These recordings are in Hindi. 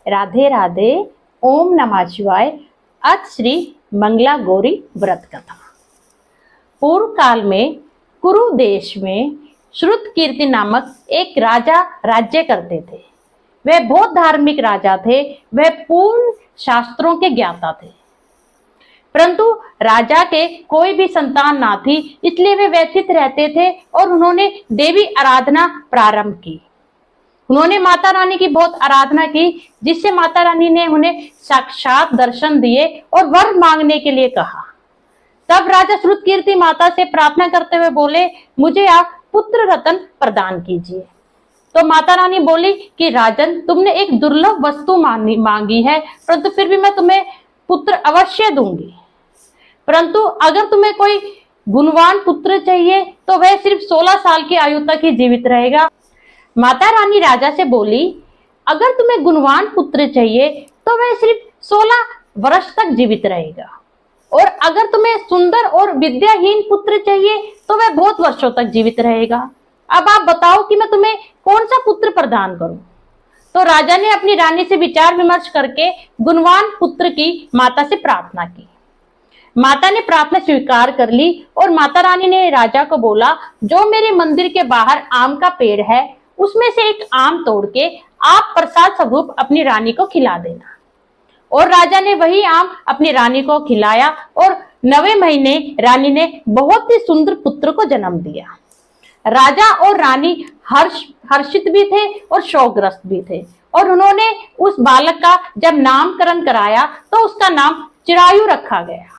राधे राधे। ओम नमः शिवाय। आज श्री मंगला गौरी व्रत कथा। पूर्व काल में कुरु देश में श्रुतकीर्ति नामक एक राजा राज्य करते थे। वह बहुत धार्मिक राजा थे। वह पूर्ण शास्त्रों के ज्ञाता थे, परंतु राजा के कोई भी संतान ना थी, इसलिए वे व्यथित रहते थे और उन्होंने देवी आराधना प्रारंभ की। उन्होंने माता रानी की बहुत आराधना की, जिससे माता रानी ने उन्हें साक्षात दर्शन दिए और वर मांगने के लिए कहा। तब राजा श्रुतकीर्ति माता से प्रार्थना करते हुए बोले, मुझे आप पुत्र रत्न प्रदान कीजिए। तो माता रानी बोली कि राजन, तुमने एक दुर्लभ वस्तु मांगी है, परंतु फिर भी मैं तुम्हें पुत्र अवश्य दूंगी। परंतु अगर तुम्हें कोई गुणवान पुत्र चाहिए तो वह सिर्फ 16 साल की आयु तक ही जीवित रहेगा। माता रानी राजा से बोली, अगर तुम्हें गुणवान पुत्र चाहिए तो वह सिर्फ 16 वर्ष तक जीवित रहेगा, और अगर तुम्हें सुंदर और विद्याहीन पुत्र चाहिए तो वह बहुत वर्षों तक जीवित रहेगा। अब आप बताओ कि मैं तुम्हें कौन सा पुत्र प्रदान करूं। तो राजा ने अपनी रानी से विचार विमर्श करके गुणवान पुत्र की माता से प्रार्थना की। माता ने प्रार्थना स्वीकार कर ली और माता रानी ने राजा को बोला, जो मेरे मंदिर के बाहर आम का पेड़ है उसमें से एक आम तोड़ के आप प्रसाद स्वरूप अपनी रानी को खिला देना। और राजा ने वही आम अपनी रानी को खिलाया और 9वें महीने रानी ने बहुत ही सुंदर पुत्र को जन्म दिया। राजा और रानी हर्षित भी थे और शोकग्रस्त भी थे, और उन्होंने उस बालक का जब नामकरण कराया तो उसका नाम चिरायु रखा गया।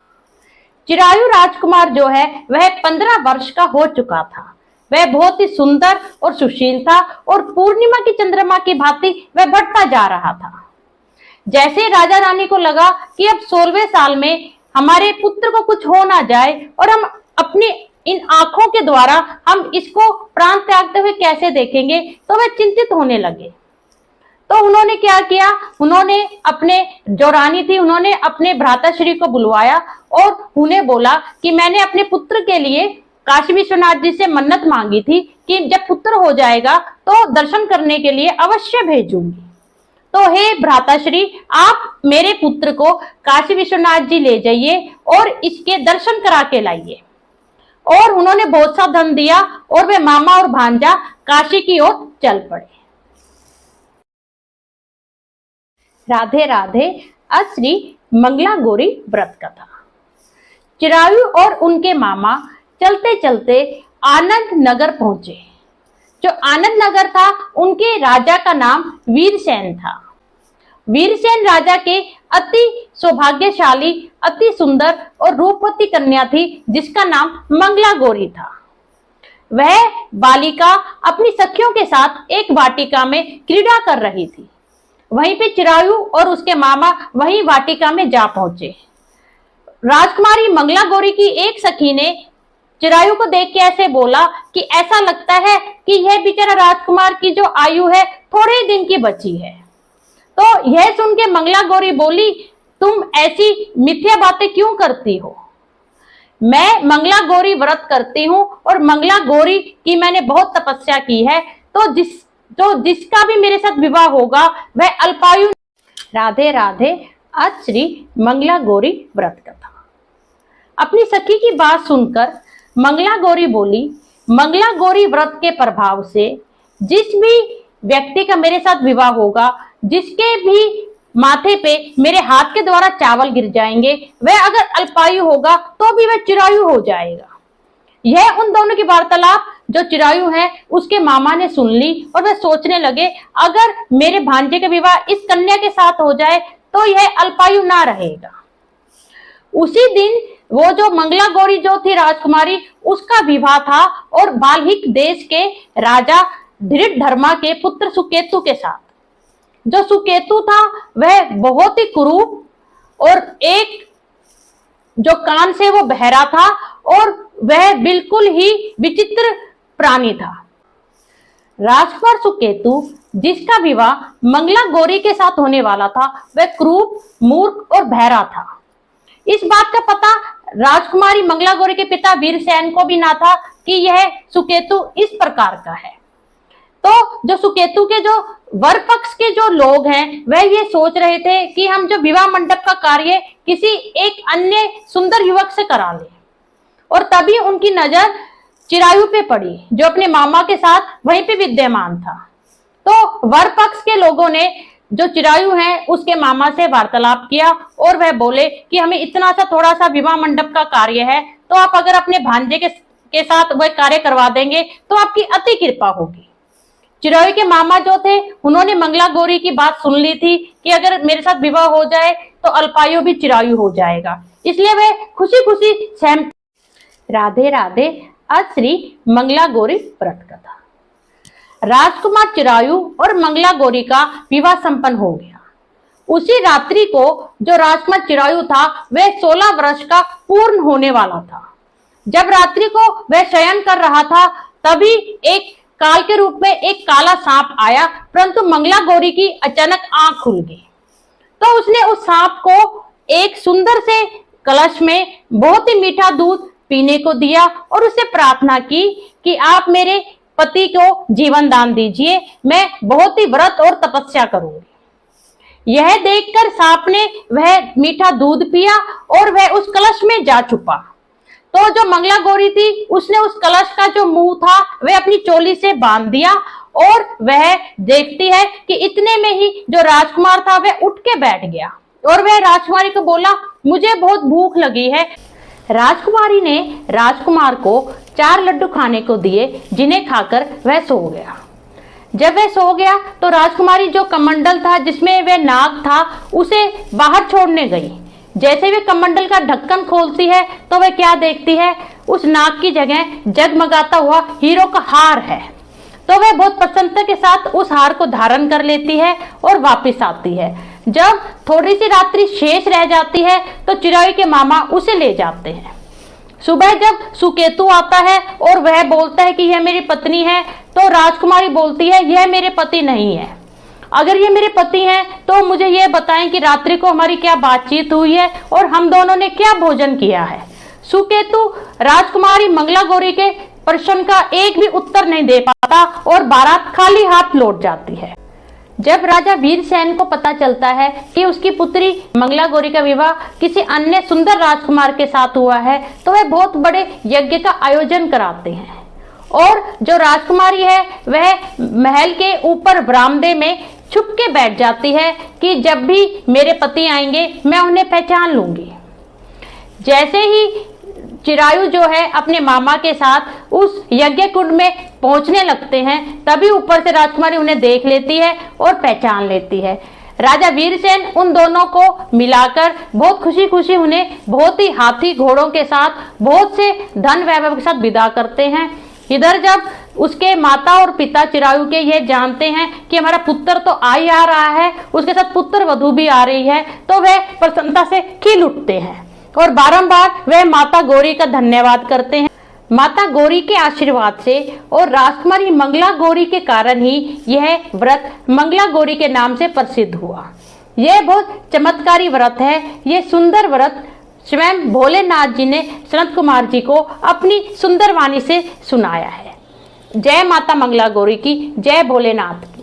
चिरायु राजकुमार जो है वह 15 वर्ष का हो चुका था। वह बहुत ही सुंदर और सुशील था और पूर्णिमा की चंद्रमा की भांति वह बढ़ता जा रहा था। जैसे राजा रानी को लगा कि अब 16वें साल में हमारे पुत्र को कुछ हो ना जाए और हम अपनी इन आंखों के द्वारा हम इसको प्राण त्यागते हुए कैसे देखेंगे, तो वह चिंतित होने लगे। तो उन्होंने क्या किया, उन्होंने अपने जो रानी थी उन्होंने अपने भ्राताश्री को बुलवाया और उन्हें बोला कि मैंने अपने पुत्र के लिए काशी विश्वनाथ जी से मन्नत मांगी थी कि जब पुत्र हो जाएगा तो दर्शन करने के लिए अवश्य भेजूंगी। तो हे भ्राताश्री, आप मेरे पुत्र को काशी विश्वनाथ जी ले जाइए और इसके दर्शन करा के लाइए। और उन्होंने बहुत सा धन दिया और वे मामा और भांजा काशी की ओर चल पड़े। राधे राधे। आज श्री मंगला गौरी व्रत कथा। चिरायु और उनके मामा चलते चलते आनंद नगर पहुंचे। जो आनंद नगर था उनके राजा का नाम वीरसेन था। वीरसेन राजा के अति सौभाग्यशाली, अति सुंदर और रूपवती कन्या थी, जिसका नाम मंगला गौरी था। वह बालिका अपनी सखियों के साथ एक वाटिका में क्रीड़ा कर रही थी। वहीं पे चिरायु और उसके मामा वहीं वाटिका में जा पहुंचे। राजकुमारी मंगला गौरी की एक सखी ने चिरायु को देख के ऐसे बोला कि ऐसा लगता है कि यह बेचारा राजकुमार की जो आयु है थोड़े दिन की बची है। तो यह सुन के मंगला गौरी बोली, तुम ऐसी मिथ्या बातें क्यों करती हो? मैं मंगला गौरी व्रत करती हूँ और मंगला गौरी की मैंने बहुत तपस्या की है, तो जिसका भी मेरे साथ विवाह होगा वह अल्पायु। राधे राधे। आज श्री मंगला गौरी व्रत कथा। अपनी सखी की बात सुनकर मंगला गौरी बोली, मंगला गौरी व्रत के प्रभाव से जिस भी व्यक्ति का मेरे साथ विवाह होगा, जिसके भी माथे पे मेरे हाथ के द्वारा चावल गिर जाएंगे, वह अगर अल्पायु होगा तो भी वह चिरायु हो जाएगा। यह उन दोनों की वार्तालाप जो चिरायु है उसके मामा ने सुन ली और वह सोचने लगे, अगर मेरे भांजे का विवाह इस कन्या के साथ हो जाए तो यह अल्पायु ना रहेगा। उसी दिन वो जो मंगला गौरी जो थी राजकुमारी, उसका विवाह था और बाल्हिक देश के राजा धृतधर्मा के पुत्र सुकेतु के साथ। जो सुकेतु था वह बहुत ही कुरूप और एक जो कान से वो बहरा था और वह बिल्कुल ही विचित्र प्राणी था। राजकुमार सुकेतु जिसका विवाह मंगला गौरी के साथ होने वाला था, वह क्रूप, मूर्ख और बहरा था। इस बात का पता राजकुमारी मंगला गौरी के पिता वीरसेन को भी ना था कि यह सुकेतु इस प्रकार का है। तो जो सुकेतु के जो वर पक्ष के जो लोग हैं वह ये सोच रहे थे कि हम जो विवाह मंडप का कार्य किसी एक अन्य सुंदर युवक से करा लें, और तभी उनकी नजर चिरायु पे पड़ी जो अपने मामा के साथ वहीं पे विद्यमान था। तो वर पक्ष के लोगों ने जो चिरायु है उसके मामा से वार्तालाप किया और वह बोले कि हमें इतना सा थोड़ा सा विवाह मंडप का कार्य है, तो आप अगर अपने भांजे के साथ वह कार्य करवा देंगे तो आपकी अति कृपा होगी। चिरायु के मामा जो थे उन्होंने मंगला गौरी की बात सुन ली थी कि अगर मेरे साथ विवाह हो जाए तो अल्पायु भी चिरायु हो जाएगा, इसलिए वे खुशी खुशी सहमत। राधे राधे। आज श्री मंगला गौरी व्रत कथा। राजकुमार चिरायु और मंगला गौरी का विवाह संपन्न हो गया। उसी रात्रि को जो राजकुमार चिरायु था वह 16 वर्ष का पूर्ण होने वाला था। जब रात्रि को वह शयन कर रहा था तभी एक काल के रूप में एक काला सांप आया, परंतु मंगला गौरी की अचानक आंख खुल गई। तो उसने उस सांप को एक सुंदर से कलश में बहुत ही मीठा दूध पीने को दिया और उससे प्रार्थना की कि आप मेरे पति को जीवन दान दीजिए, मैं बहुत ही व्रत और तपस्या करूंगी। यह देखकर सांप ने वह मीठा दूध पिया और वह उस कलश में जा छुपा। तो जो मंगला गौरी थी उसने उस कलश का जो मुंह था वह अपनी चोली से बांध दिया और वह देखती है कि इतने में ही जो राजकुमार था वह उठ के बैठ गया और वह राजकुमारी को बोला, मुझे बहुत भूख लगी है। राजकुमारी ने राजकुमार को 4 लड्डू खाने को दिए, जिन्हें खाकर वह सो गया। जब वह सो गया तो राजकुमारी जो कमंडल था जिसमें वह नाग था उसे बाहर छोड़ने गई। जैसे वे कमंडल का ढक्कन खोलती है तो वह क्या देखती है, उस नाग की जगह जगमगाता हुआ हीरो का हार है। तो वह बहुत प्रसन्नता के साथ उस हार को धारण कर लेती है और वापस आती है। जब थोड़ी सी रात्रि शेष रह जाती है तो चिरायु के मामा उसे ले जाते हैं। सुबह जब सुकेतु आता है और वह बोलता है कि यह मेरी पत्नी है, तो राजकुमारी बोलती है यह मेरे पति नहीं है। अगर ये मेरे पति हैं तो मुझे यह बताएं कि रात्रि को हमारी क्या बातचीत हुई है और हम दोनों ने क्या भोजन किया है। सुकेतु राजकुमारी मंगला गौरी के प्रश्न का एक भी उत्तर नहीं दे पाता और बारात खाली हाथ लौट जाती है। जब राजा वीरसेन को पता चलता है कि उसकी पुत्री मंगला गौरी का विवाह किसी अन्य सुंदर राजकुमार के साथ हुआ है, तो वह बहुत बड़े यज्ञ का आयोजन कराते हैं और जो राजकुमारी है वह महल के ऊपर बरामदे में छुप के बैठ जाती है कि जब भी मेरे पति आएंगे मैं उन्हें पहचान लूंगी। जैसे ही चिरायु जो है अपने मामा के साथ उस यज्ञ कुंड में पहुंचने लगते हैं, तभी ऊपर से राजकुमारी उन्हें देख लेती है और पहचान लेती है। राजा वीरसेन उन दोनों को मिलाकर बहुत खुशी खुशी उन्हें बहुत ही हाथी घोड़ों के साथ बहुत से धन वैभव के साथ विदा करते हैं। इधर जब उसके माता और पिता चिरायु के ये जानते हैं कि हमारा पुत्र तो आ रहा है, उसके साथ पुत्र वधू भी आ रही है, तो वह प्रसन्नता से खिल उठते हैं और बारंबार वह माता गौरी का धन्यवाद करते हैं। माता गौरी के आशीर्वाद से और राजकुमारी मंगला गौरी के कारण ही यह व्रत मंगला गौरी के नाम से प्रसिद्ध हुआ। यह बहुत चमत्कारी व्रत है। यह सुंदर व्रत स्वयं भोलेनाथ जी ने सनत कुमार जी को अपनी सुंदर वाणी से सुनाया है। जय माता मंगला गौरी की, जय भोलेनाथ की।